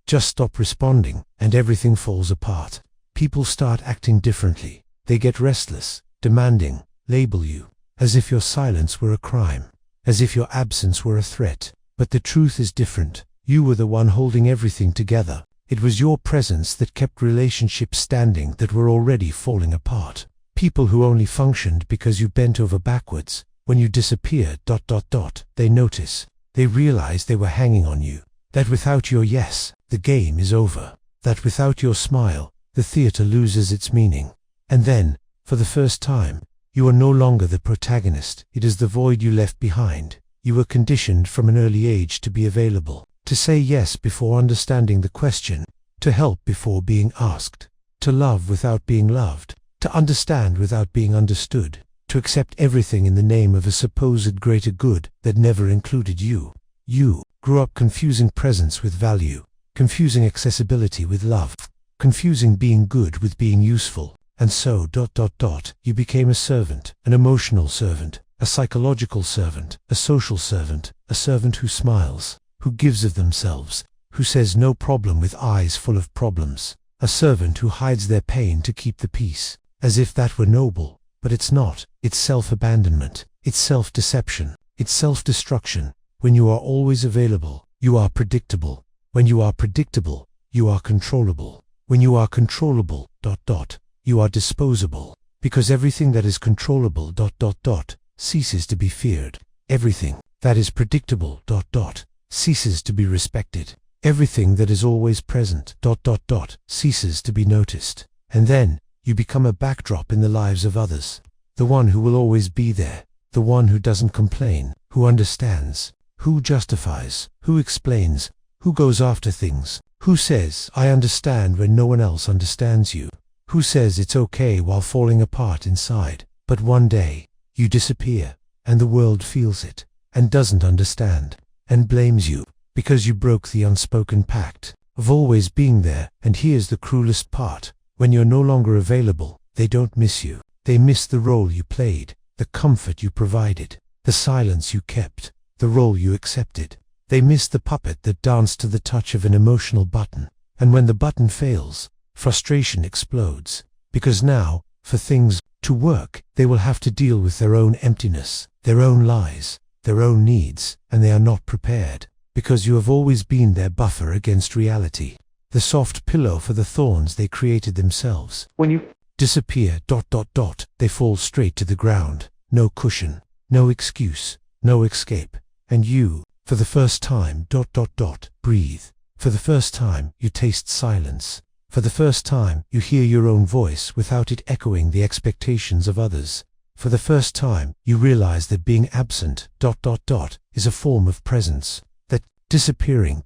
Just stop responding, and everything falls apart. People start acting differently. They get restless, demanding, label you, as if your silence were a crime, as if your absence were a threat. But the truth is different. You were the one holding everything together. It was your presence that kept relationships standing that were already falling apart. People who only functioned because you bent over backwards. When you disappeared, they notice. They realize they were hanging on you. That without your yes, the game is over. That without your smile, the theater loses its meaning. And then, for the first time, you are no longer the protagonist. It is the void you left behind. You were conditioned from an early age to be available, to say yes before understanding the question, to help before being asked, to love without being loved, to understand without being understood, to accept everything in the name of a supposed greater good that never included you. You grew up confusing presence with value, confusing accessibility with love, confusing being good with being useful, and so you became a servant, an emotional servant, a psychological servant, a social servant, a servant who smiles, who gives of themselves, who says no problem with eyes full of problems, a servant who hides their pain to keep the peace, as if that were noble. But it's not. It's self-abandonment, it's self-deception, it's self-destruction. When you are always available, you are predictable. When you are predictable, you are controllable. When you are controllable, you are disposable. Because everything that is controllable, ceases to be feared. Everything that is predictable, ceases to be respected. Everything that is always present, ceases to be noticed. And then, you become a backdrop in the lives of others. The one who will always be there. The one who doesn't complain, who understands, who justifies, who explains, who goes after things, who says, I understand when no one else understands you, who says it's okay while falling apart inside. But one day, you disappear, and the world feels it, and doesn't understand, and blames you, because you broke the unspoken pact of always being there. And here's the cruelest part. When you're no longer available, they don't miss you. They miss the role you played, the comfort you provided, the silence you kept, the role you accepted. They miss the puppet that danced to the touch of an emotional button. And when the button fails, frustration explodes. Because now, for things to work, they will have to deal with their own emptiness, their own lies, their own needs, and they are not prepared. Because you have always been their buffer against reality. The soft pillow for the thorns they created themselves. When you disappear, they fall straight to the ground. No cushion, no excuse, no escape. And you, for the first time, breathe. For the first time, you taste silence. For the first time, you hear your own voice without it echoing the expectations of others. For the first time, you realize that being absent, is a form of presence. Disappearing,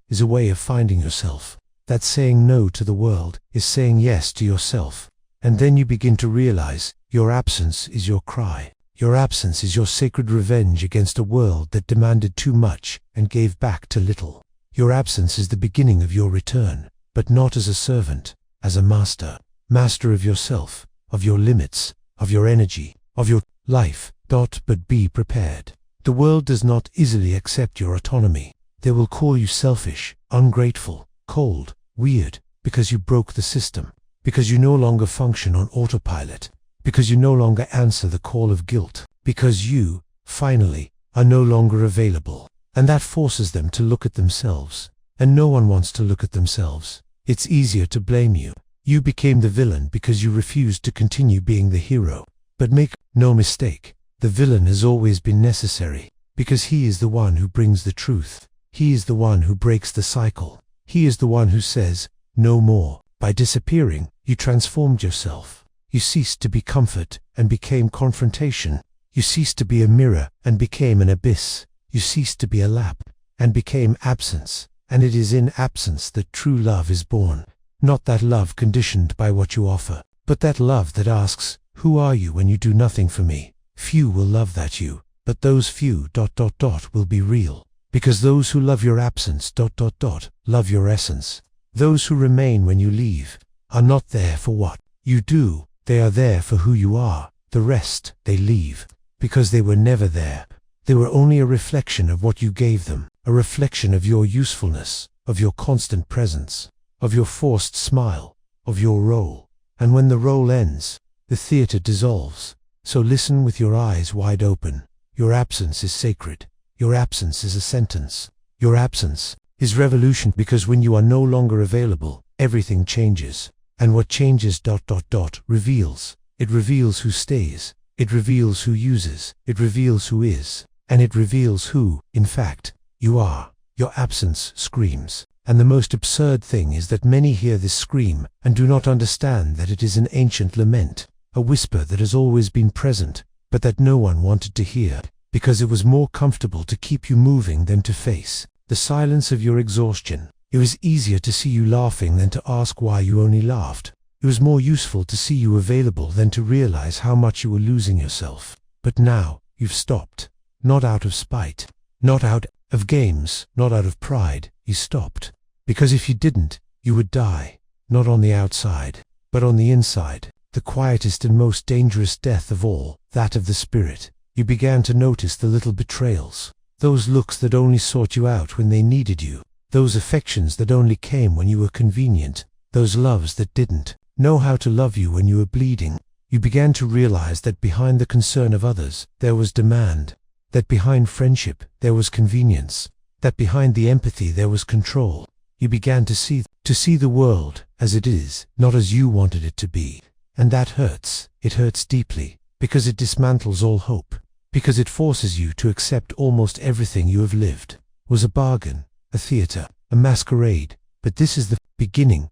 is a way of finding yourself. That saying no to the world is saying yes to yourself. And then you begin to realize your absence is your cry. Your absence is your sacred revenge against a world that demanded too much and gave back too little. Your absence is the beginning of your return, but not as a servant, as a master. Master of yourself, of your limits, of your energy, of your life. But be prepared. The world does not easily accept your autonomy. They will call you selfish, ungrateful, cold, weird, because you broke the system, because you no longer function on autopilot, because you no longer answer the call of guilt, because you, finally, are no longer available. And that forces them to look at themselves. And no one wants to look at themselves. It's easier to blame you. You became the villain because you refused to continue being the hero. But make no mistake. The villain has always been necessary, because he is the one who brings the truth. He is the one who breaks the cycle. He is the one who says, no more. By disappearing, you transformed yourself. You ceased to be comfort and became confrontation. You ceased to be a mirror and became an abyss. You ceased to be a lap and became absence. And it is in absence that true love is born. Not that love conditioned by what you offer, but that love that asks, who are you when you do nothing for me? Few will love that you, but those few will be real. Because those who love your absence love your essence. Those who remain when you leave are not there for what you do, they are there for who you are. The rest, they leave, because they were never there. They were only a reflection of what you gave them, a reflection of your usefulness, of your constant presence, of your forced smile, of your role. And when the role ends, the theater dissolves. So listen with your eyes wide open. Your absence is sacred. Your absence is a sentence. Your absence is revolution, because when you are no longer available, everything changes. And what changes reveals. It reveals who stays. It reveals who uses. It reveals who is. And it reveals who, in fact, you are. Your absence screams. And the most absurd thing is that many hear this scream and do not understand that it is an ancient lament, a whisper that has always been present, but that no one wanted to hear, because it was more comfortable to keep you moving than to face the silence of your exhaustion. It was easier to see you laughing than to ask why you only laughed. It was more useful to see you available than to realize how much you were losing yourself. But now, you've stopped. Not out of spite. Not out of games. Not out of pride. You stopped. Because if you didn't, you would die. Not on the outside, but on the inside. The quietest and most dangerous death of all, that of the spirit. You began to notice the little betrayals. Those looks that only sought you out when they needed you. Those affections that only came when you were convenient. Those loves that didn't know how to love you when you were bleeding. You began to realize that behind the concern of others, there was demand. That behind friendship, there was convenience. That behind the empathy, there was control. You began to see the world as it is, not as you wanted it to be. And that hurts. It hurts deeply, because it dismantles all hope. Because it forces you to accept almost everything you have lived was a bargain, a theater, a masquerade. But this is the beginning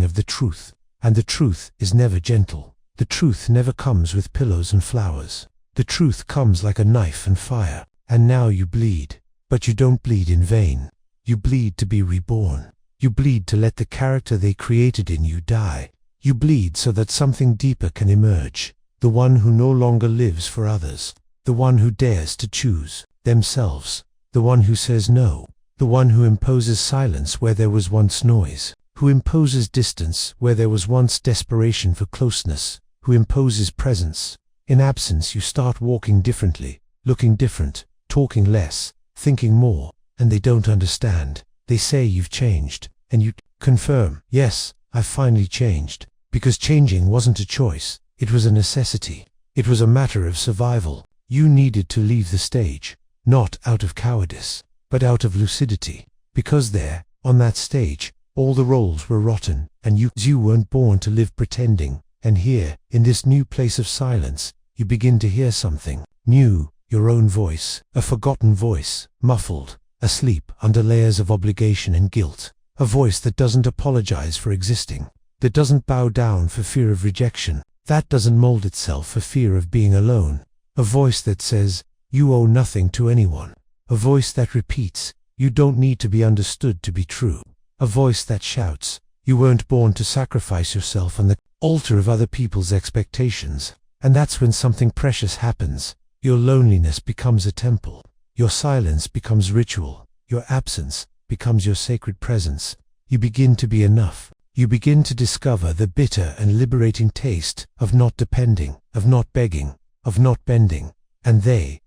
of the truth. And the truth is never gentle. The truth never comes with pillows and flowers. The truth comes like a knife and fire. And now you bleed. But you don't bleed in vain. You bleed to be reborn. You bleed to let the character they created in you die. You bleed so that something deeper can emerge. The one who no longer lives for others. The one who dares to choose themselves. The one who says no. The one who imposes silence where there was once noise. Who imposes distance where there was once desperation for closeness. Who imposes presence. In absence you start walking differently, looking different, talking less, thinking more, and they don't understand. They say you've changed, and you confirm, yes, I've finally changed. Because changing wasn't a choice, it was a necessity. It was a matter of survival. You needed to leave the stage, not out of cowardice, but out of lucidity. Because there, on that stage, all the roles were rotten, and you weren't born to live pretending. And here, in this new place of silence, you begin to hear something new, your own voice, a forgotten voice, muffled, asleep under layers of obligation and guilt. A voice that doesn't apologize for existing, that doesn't bow down for fear of rejection, that doesn't mold itself for fear of being alone. A voice that says, you owe nothing to anyone. A voice that repeats, you don't need to be understood to be true. A voice that shouts, you weren't born to sacrifice yourself on the altar of other people's expectations. And that's when something precious happens. Your loneliness becomes a temple. Your silence becomes ritual. Your absence becomes your sacred presence. You begin to be enough. You begin to discover the bitter and liberating taste of not depending, of not begging, of not bending. And they,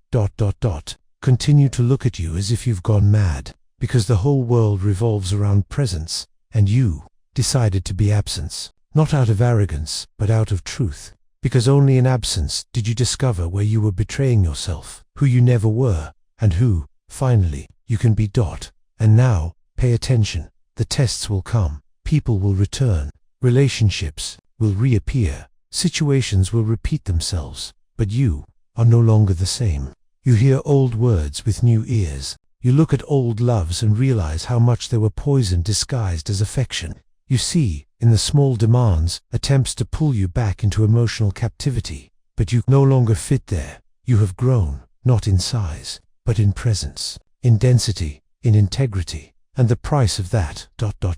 continue to look at you as if you've gone mad, because the whole world revolves around presence, and you decided to be absence, not out of arrogance, but out of truth. Because only in absence did you discover where you were betraying yourself, who you never were, and who, finally, you can be. And now, pay attention. The tests will come. People will return. Relationships will reappear. Situations will repeat themselves. But you are no longer the same. You hear old words with new ears. You look at old loves and realize how much they were poison disguised as affection. You see, in the small demands, attempts to pull you back into emotional captivity. But you no longer fit there. You have grown, not in size, but in presence, in density, in integrity. And the price of that,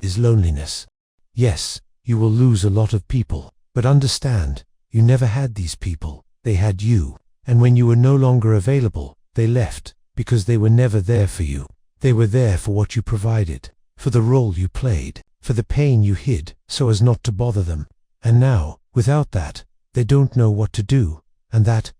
is loneliness. Yes, you will lose a lot of people, but understand, you never had these people. They had you. And when you were no longer available, they left, because they were never there for you. They were there for what you provided, for the role you played, for the pain you hid, so as not to bother them. And now, without that, they don't know what to do. And that,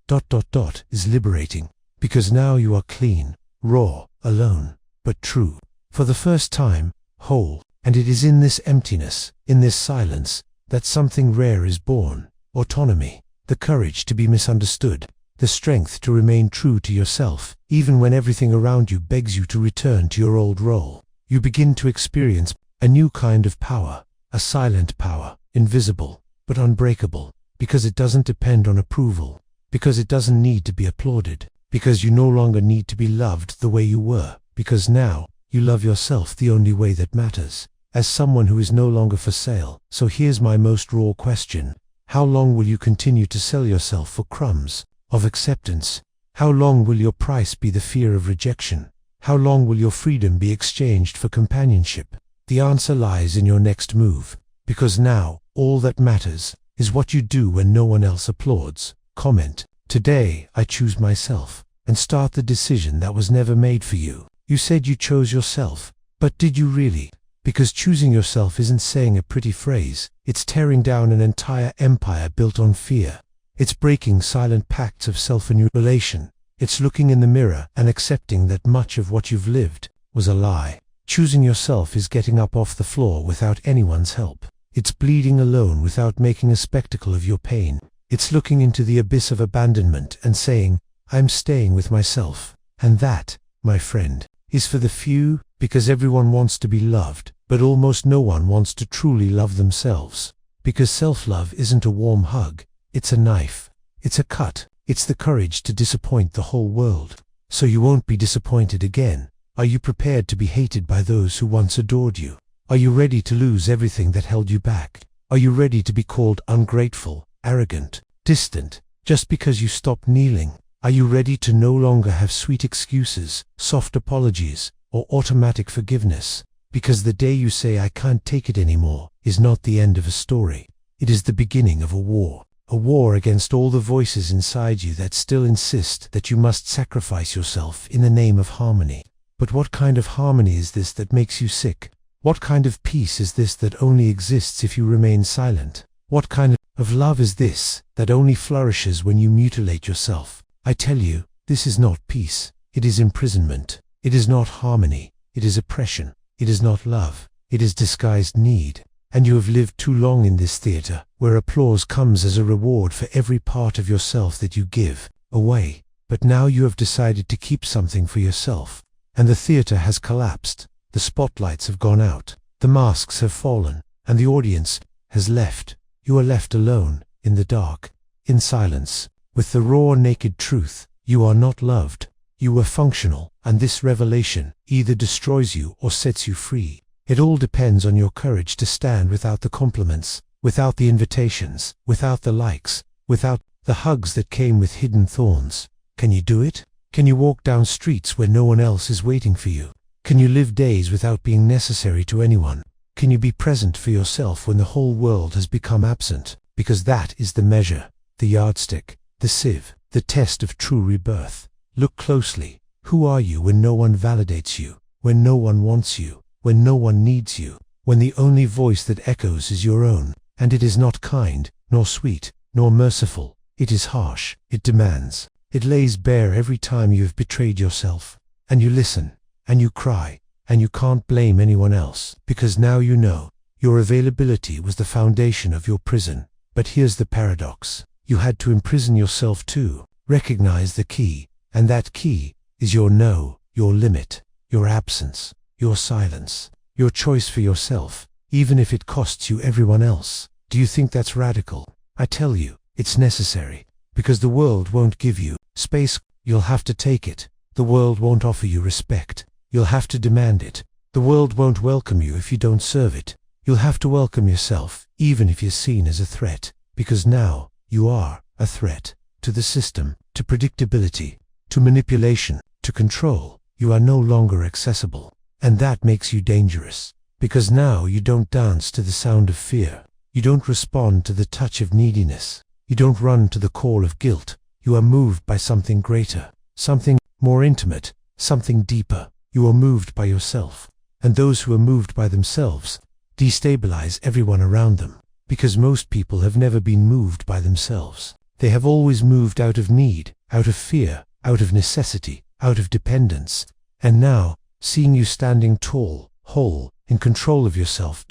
is liberating. Because now you are clean, raw, alone, but true. For the first time, whole, and it is in this emptiness, in this silence, that something rare is born. Autonomy, the courage to be misunderstood, the strength to remain true to yourself, even when everything around you begs you to return to your old role. You begin to experience a new kind of power, a silent power, invisible, but unbreakable, because it doesn't depend on approval, because it doesn't need to be applauded, because you no longer need to be loved the way you were, because now, you love yourself the only way that matters, as someone who is no longer for sale. So here's my most raw question. How long will you continue to sell yourself for crumbs of acceptance? How long will your price be the fear of rejection? How long will your freedom be exchanged for companionship? The answer lies in your next move, because now, all that matters is what you do when no one else applauds. Comment, "Today, I choose myself," and start the decision that was never made for you. You said you chose yourself, but did you really? Because choosing yourself isn't saying a pretty phrase, it's tearing down an entire empire built on fear. It's breaking silent pacts of self-annihilation. It's looking in the mirror and accepting that much of what you've lived was a lie. Choosing yourself is getting up off the floor without anyone's help. It's bleeding alone without making a spectacle of your pain. It's looking into the abyss of abandonment and saying, "I'm staying with myself." And that, my friend, is for the few, because everyone wants to be loved, but almost no one wants to truly love themselves. Because self-love isn't a warm hug, it's a knife, it's a cut, it's the courage to disappoint the whole world, so you won't be disappointed again. Are you prepared to be hated by those who once adored you? Are you ready to lose everything that held you back? Are you ready to be called ungrateful, arrogant, distant, just because you stopped kneeling? Are you ready to no longer have sweet excuses, soft apologies, or automatic forgiveness? Because the day you say "I can't take it anymore" is not the end of a story. It is the beginning of a war against all the voices inside you that still insist that you must sacrifice yourself in the name of harmony. But what kind of harmony is this that makes you sick? What kind of peace is this that only exists if you remain silent? What kind of love is this that only flourishes when you mutilate yourself? I tell you, this is not peace, it is imprisonment. It is not harmony, it is oppression. It is not love, it is disguised need. And you have lived too long in this theater, where applause comes as a reward for every part of yourself that you give away. But now you have decided to keep something for yourself. And the theater has collapsed, the spotlights have gone out, the masks have fallen, and the audience has left. You are left alone, in the dark, in silence, with the raw, naked truth. You are not loved. You were functional, and this revelation either destroys you or sets you free. It all depends on your courage to stand without the compliments, without the invitations, without the likes, without the hugs that came with hidden thorns. Can you do it? Can you walk down streets where no one else is waiting for you? Can you live days without being necessary to anyone? Can you be present for yourself when the whole world has become absent? Because that is the measure, the yardstick, the sieve, the test of true rebirth. Look closely. Who are you when no one validates you, when no one wants you, when no one needs you, when the only voice that echoes is your own? And it is not kind, nor sweet, nor merciful. It is harsh, it demands, it lays bare every time you have betrayed yourself. And you listen, and you cry, and you can't blame anyone else, because now you know, your availability was the foundation of your prison. But here's the paradox. You had to imprison yourself too. Recognize the key, and that key is your no, your limit, your absence, your silence, your choice for yourself, even if it costs you everyone else. Do you think that's radical? I tell you, it's necessary, because the world won't give you space, you'll have to take it. The world won't offer you respect, you'll have to demand it. The world won't welcome you if you don't serve it. You'll have to welcome yourself, even if you're seen as a threat, because now, you are a threat to the system, to predictability, to manipulation, to control. You are no longer accessible. And that makes you dangerous, because now you don't dance to the sound of fear. You don't respond to the touch of neediness. You don't run to the call of guilt. You are moved by something greater, something more intimate, something deeper. You are moved by yourself. And those who are moved by themselves destabilize everyone around them, because most people have never been moved by themselves. They have always moved out of need, out of fear, out of necessity, out of dependence. And now, seeing you standing tall, whole, in control of yourself.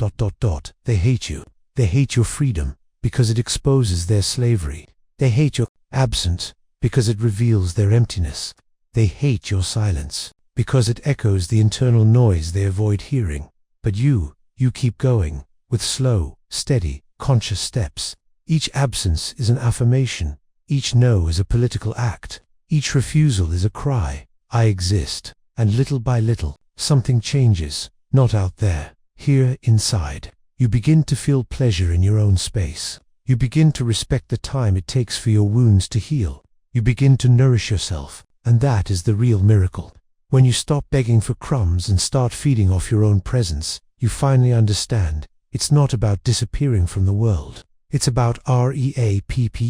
They hate you. They hate your freedom because it exposes their slavery. They hate your absence because it reveals their emptiness. They hate your silence because it echoes the internal noise they avoid hearing. But you keep going with slow, steady, conscious steps. Each absence is an affirmation. Each no is a political act. Each refusal is a cry. I exist. And little by little, something changes. Not out there. Here, inside. You begin to feel pleasure in your own space. You begin to respect the time it takes for your wounds to heal. You begin to nourish yourself. And that is the real miracle. When you stop begging for crumbs and start feeding off your own presence, you finally understand. It's not about disappearing from the world. It's about reappearing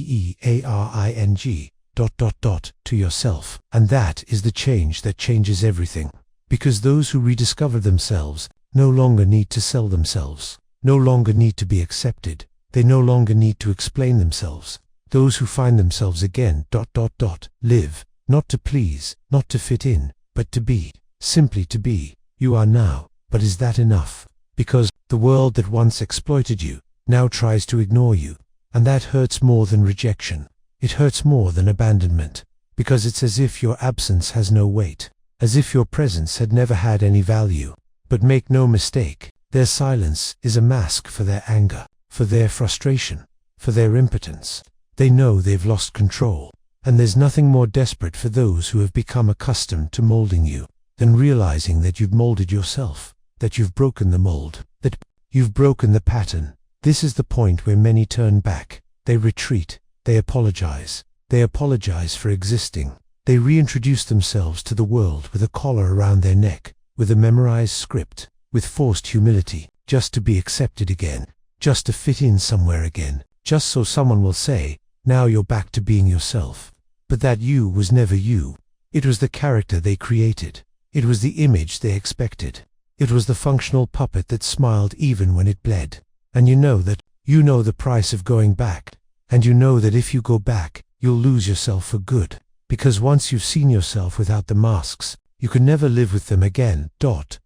to yourself. And that is the change that changes everything. Because those who rediscover themselves no longer need to sell themselves, no longer need to be accepted. They no longer need to explain themselves. Those who find themselves again live, not to please, not to fit in, but to be, simply to be. You are now, but is that enough? Because the world that once exploited you now tries to ignore you, and that hurts more than rejection. It hurts more than abandonment, because it's as if your absence has no weight, as if your presence had never had any value. But make no mistake, their silence is a mask for their anger, for their frustration, for their impotence. They know they've lost control, and there's nothing more desperate for those who have become accustomed to molding you than realizing that you've molded yourself, that you've broken the mold, that you've broken the pattern. This is the point where many turn back. They retreat. They apologize. They apologize for existing. They reintroduce themselves to the world with a collar around their neck, with a memorized script, with forced humility, just to be accepted again, just to fit in somewhere again, just so someone will say, now you're back to being yourself. But that you was never you. It was the character they created. It was the image they expected. It was the functional puppet that smiled even when it bled. And you know the price of going back. And you know that if you go back, you'll lose yourself for good. Because once you've seen yourself without the masks, you can never live with them again.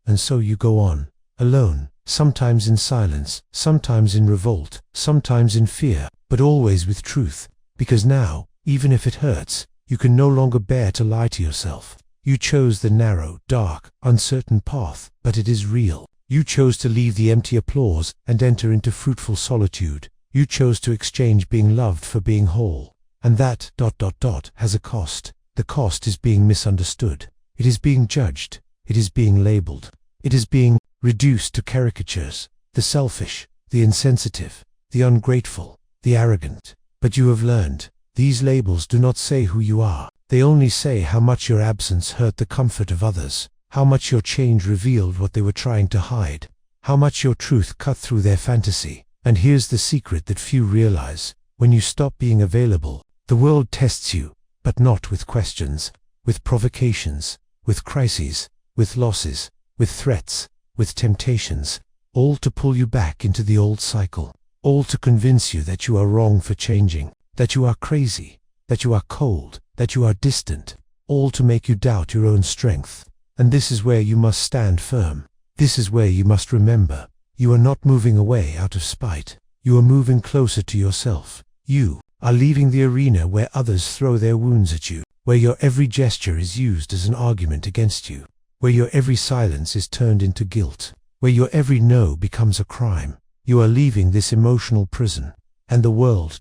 And so you go on, alone, sometimes in silence, sometimes in revolt, sometimes in fear, but always with truth. Because now, even if it hurts, you can no longer bear to lie to yourself. You chose the narrow, dark, uncertain path, but it is real. You chose to leave the empty applause and enter into fruitful solitude. You chose to exchange being loved for being whole. And that has a cost. The cost is being misunderstood. It is being judged. It is being labeled. It is being reduced to caricatures. The selfish, the insensitive, the ungrateful, the arrogant. But you have learned, these labels do not say who you are. They only say how much your absence hurt the comfort of others, how much your change revealed what they were trying to hide, how much your truth cut through their fantasy. And here's the secret that few realize. When you stop being available, the world tests you, but not with questions, with provocations, with crises, with losses, with threats, with temptations, all to pull you back into the old cycle, all to convince you that you are wrong for changing, that you are crazy, that you are cold, that you are distant, all to make you doubt your own strength. And this is where you must stand firm. This is where you must remember. You are not moving away out of spite. You are moving closer to yourself. You are leaving the arena where others throw their wounds at you, where your every gesture is used as an argument against you, where your every silence is turned into guilt, where your every no becomes a crime. You are leaving this emotional prison, and the world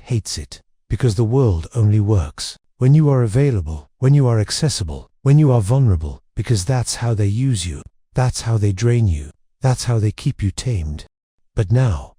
hates it, because the world only works when you are available, when you are accessible, when you are vulnerable, because that's how they use you, that's how they drain you. That's how they keep you tamed. But now,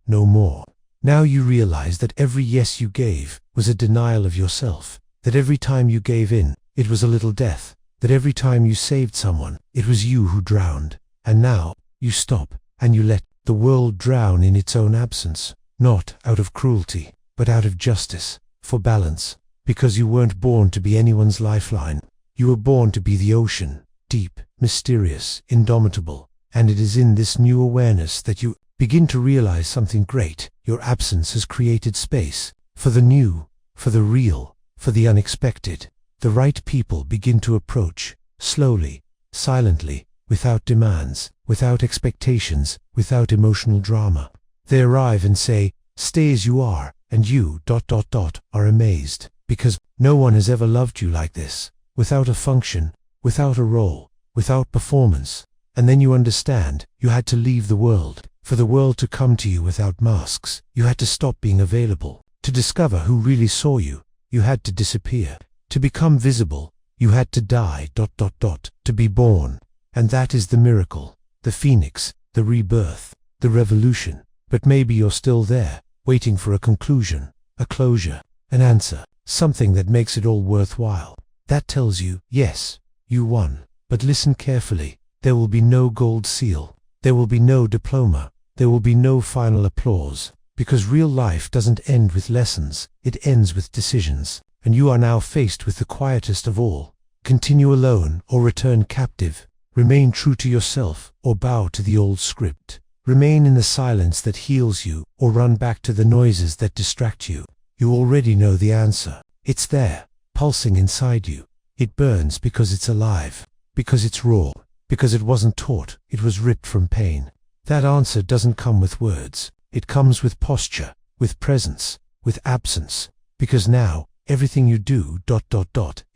no more. Now you realize that every yes you gave was a denial of yourself, that every time you gave in, it was a little death, that every time you saved someone, it was you who drowned. And now, you stop, and you let the world drown in its own absence, not out of cruelty, but out of justice, for balance, because you weren't born to be anyone's lifeline. You were born to be the ocean, deep, mysterious, indomitable. And it is in this new awareness that you begin to realize something great. Your absence has created space for the new, for the real, for the unexpected. The right people begin to approach, slowly, silently, without demands, without expectations, without emotional drama. They arrive and say, "Stay as you are," and you are amazed, because no one has ever loved you like this, without a function, without a role, without performance. And then you understand, you had to leave the world, for the world to come to you without masks. You had to stop being available. To discover who really saw you, you had to disappear. To become visible, you had to die to be born. And that is the miracle, the phoenix, the rebirth, the revolution. But maybe you're still there, waiting for a conclusion, a closure, an answer, something that makes it all worthwhile. That tells you, yes, you won. But listen carefully. There will be no gold seal. There will be no diploma. There will be no final applause. Because real life doesn't end with lessons, it ends with decisions. And you are now faced with the quietest of all. Continue alone or return captive. Remain true to yourself or bow to the old script. Remain in the silence that heals you or run back to the noises that distract you. You already know the answer. It's there, pulsing inside you. It burns because it's alive, because it's raw, because it wasn't taught, it was ripped from pain. That answer doesn't come with words. It comes with posture, with presence, with absence. Because now, everything you do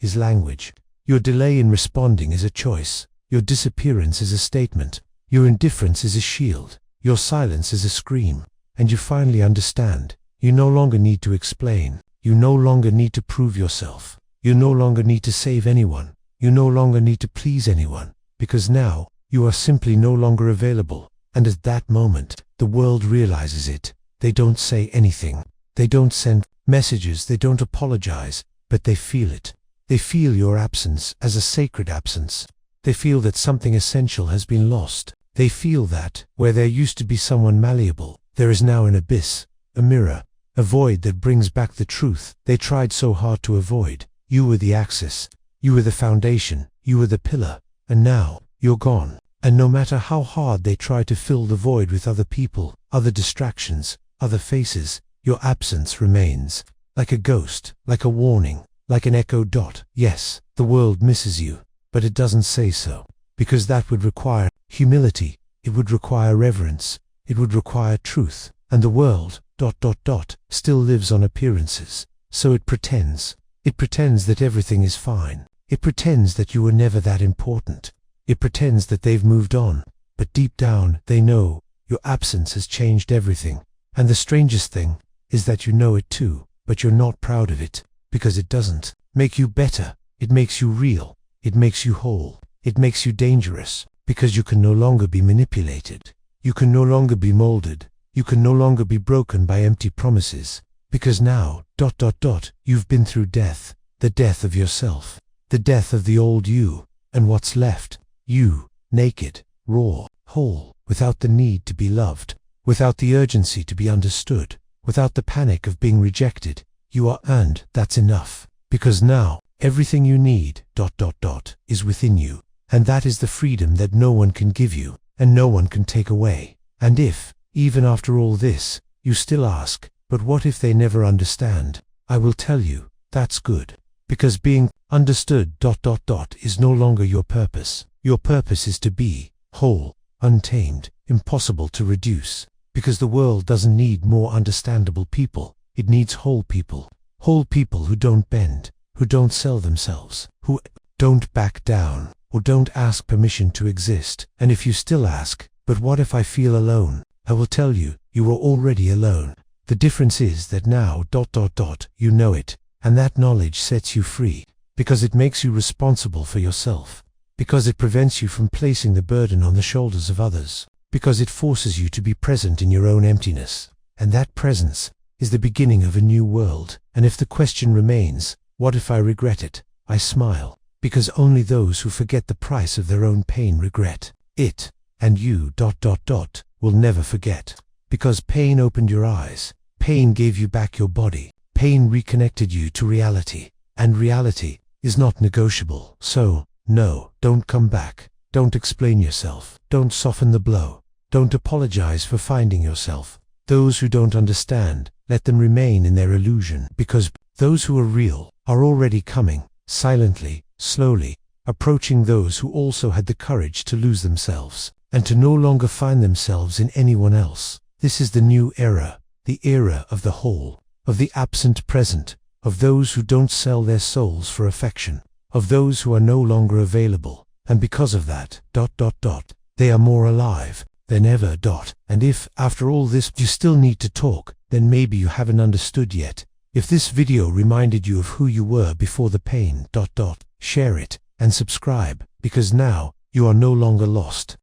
is language. Your delay in responding is a choice. Your disappearance is a statement. Your indifference is a shield. Your silence is a scream. And you finally understand. You no longer need to explain. You no longer need to prove yourself. You no longer need to save anyone. You no longer need to please anyone. Because now, you are simply no longer available. And at that moment, the world realizes it. They don't say anything. They don't send messages. They don't apologize. But they feel it. They feel your absence as a sacred absence. They feel that something essential has been lost. They feel that, where there used to be someone malleable, there is now an abyss, a mirror, a void that brings back the truth they tried so hard to avoid. You were the axis. You were the foundation. You were the pillar. And now, you're gone. And no matter how hard they try to fill the void with other people, other distractions, other faces, your absence remains. Like a ghost, like a warning, like an echo. Yes, the world misses you, but it doesn't say so. Because that would require humility, it would require reverence, it would require truth. And the world, still lives on appearances. So it pretends. It pretends that everything is fine. It pretends that you were never that important. It pretends that they've moved on. But deep down, they know your absence has changed everything. And the strangest thing is that you know it too, but you're not proud of it. Because it doesn't make you better. It makes you real. It makes you whole. It makes you dangerous. Because you can no longer be manipulated. You can no longer be molded. You can no longer be broken by empty promises. Because now, you've been through death. The death of yourself. The death of the old you. And what's left? You, naked, raw, whole, without the need to be loved, without the urgency to be understood, without the panic of being rejected. You are earned. That's enough. Because now, everything you need, is within you. And that is the freedom that no one can give you, and no one can take away. And if, even after all this, you still ask, but what if they never understand? I will tell you, that's good. Because being understood, is no longer your purpose. Your purpose is to be whole, untamed, impossible to reduce. Because the world doesn't need more understandable people. It needs whole people. Whole people who don't bend, who don't sell themselves, who don't back down, or don't ask permission to exist. And if you still ask, but what if I feel alone? I will tell you, you are already alone. The difference is that now, you know it, and that knowledge sets you free. Because it makes you responsible for yourself. Because it prevents you from placing the burden on the shoulders of others. Because it forces you to be present in your own emptiness. And that presence is the beginning of a new world. And if the question remains, what if I regret it? I smile. Because only those who forget the price of their own pain regret it. And you, will never forget. Because pain opened your eyes. Pain gave you back your body. Pain reconnected you to reality. And reality is not negotiable. So, no, don't come back. Don't explain yourself. Don't soften the blow. Don't apologize for finding yourself. Those who don't understand, let them remain in their illusion. Because those who are real are already coming, silently, slowly, approaching those who also had the courage to lose themselves, and to no longer find themselves in anyone else. This is the new era, the era of the whole, of the absent present, of those who don't sell their souls for affection, of those who are no longer available, and because of that, they are more alive than ever. And if, after all this, you still need to talk, then maybe you haven't understood yet. If this video reminded you of who you were before the pain, share it and subscribe, because now you are no longer lost.